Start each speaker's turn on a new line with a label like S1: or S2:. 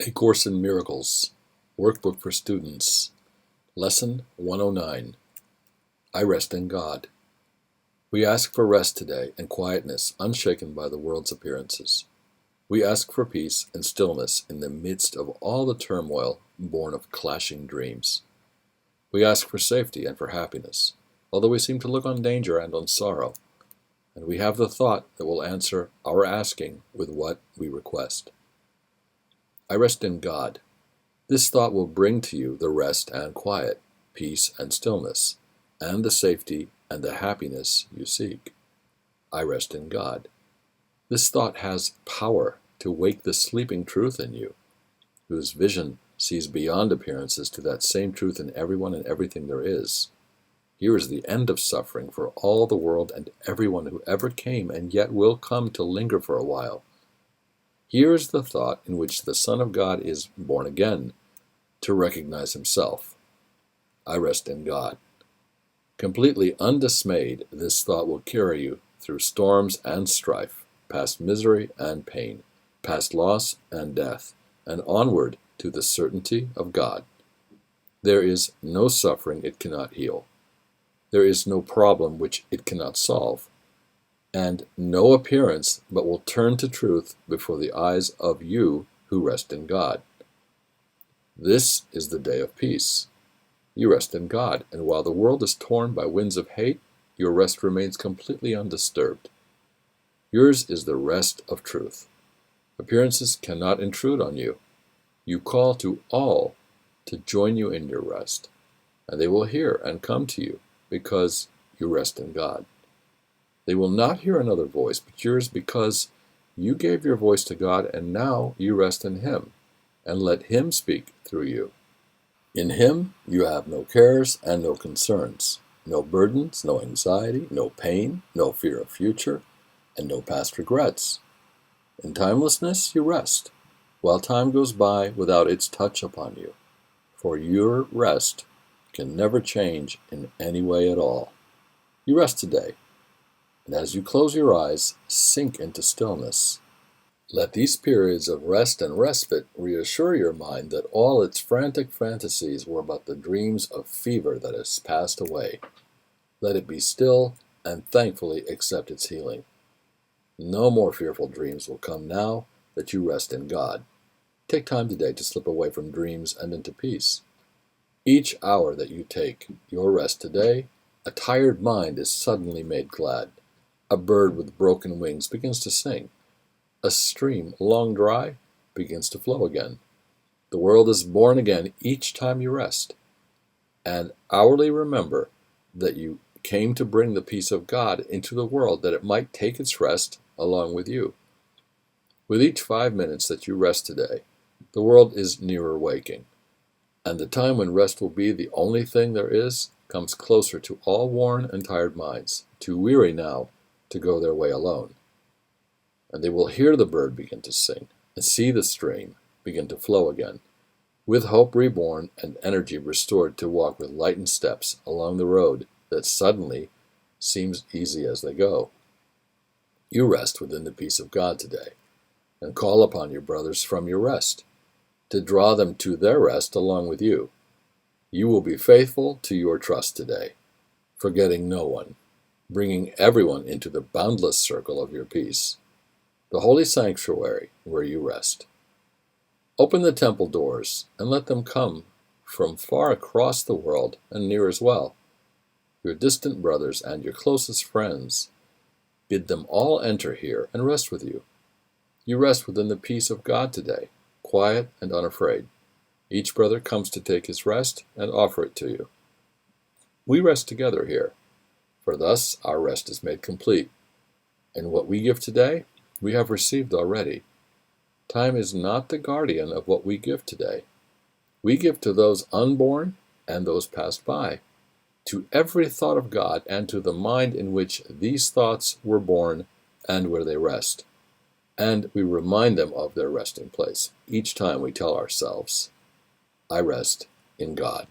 S1: A Course in Miracles, Workbook for Students, Lesson 109, I Rest in God. We ask for rest today and quietness unshaken by the world's appearances. We ask for peace and stillness in the midst of all the turmoil born of clashing dreams. We ask for safety and for happiness, although we seem to look on danger and on sorrow, and we have the thought that will answer our asking with what we request. I rest in God. This thought will bring to you the rest and quiet, peace and stillness, and the safety and the happiness you seek. I rest in God. This thought has power to wake the sleeping truth in you, whose vision sees beyond appearances to that same truth in everyone and everything there is. Here is the end of suffering for all the world and everyone who ever came and yet will come to linger for a while. Here is the thought in which the Son of God is born again, to recognize himself. I rest in God. Completely undismayed, this thought will carry you through storms and strife, past misery and pain, past loss and death, and onward to the certainty of God. There is no suffering it cannot heal. There is no problem which it cannot solve, and no appearance but will turn to truth before the eyes of you who rest in God. This is the day of peace. You rest in God, and while the world is torn by winds of hate, your rest remains completely undisturbed. Yours is the rest of truth. Appearances cannot intrude on you. You call to all to join you in your rest, and they will hear and come to you because you rest in God. They will not hear another voice but yours because you gave your voice to God, and now you rest in Him, and let Him speak through you. In Him you have no cares and no concerns, no burdens, no anxiety, no pain, no fear of future, and no past regrets. In timelessness you rest, while time goes by without its touch upon you, for your rest can never change in any way at all. You rest today, and as you close your eyes, sink into stillness. Let these periods of rest and respite reassure your mind that all its frantic fantasies were but the dreams of fever that has passed away. Let it be still and thankfully accept its healing. No more fearful dreams will come now that you rest in God. Take time today to slip away from dreams and into peace. Each hour that you take your rest today, a tired mind is suddenly made glad. A bird with broken wings begins to sing. A stream, long dry, begins to flow again. The world is born again each time you rest. And hourly remember that you came to bring the peace of God into the world that it might take its rest along with you. With each 5 minutes that you rest today, the world is nearer waking, and the time when rest will be the only thing there is comes closer to all worn and tired minds, too weary now to go their way alone. And they will hear the bird begin to sing, and see the stream begin to flow again, with hope reborn and energy restored to walk with lightened steps along the road that suddenly seems easy as they go. You rest within the peace of God today, and call upon your brothers from your rest, to draw them to their rest along with you. You will be faithful to your trust today, forgetting no one, bringing everyone into the boundless circle of your peace, the holy sanctuary where you rest. Open the temple doors and let them come from far across the world and near as well. Your distant brothers and your closest friends, bid them all enter here and rest with you. You rest within the peace of God today, quiet and unafraid. Each brother comes to take his rest and offer it to you. We rest together here, for thus our rest is made complete. And what we give today, we have received already. Time is not the guardian of what we give today. We give to those unborn and those passed by, to every thought of God and to the mind in which these thoughts were born and where they rest. And we remind them of their resting place each time we tell ourselves, I rest in God.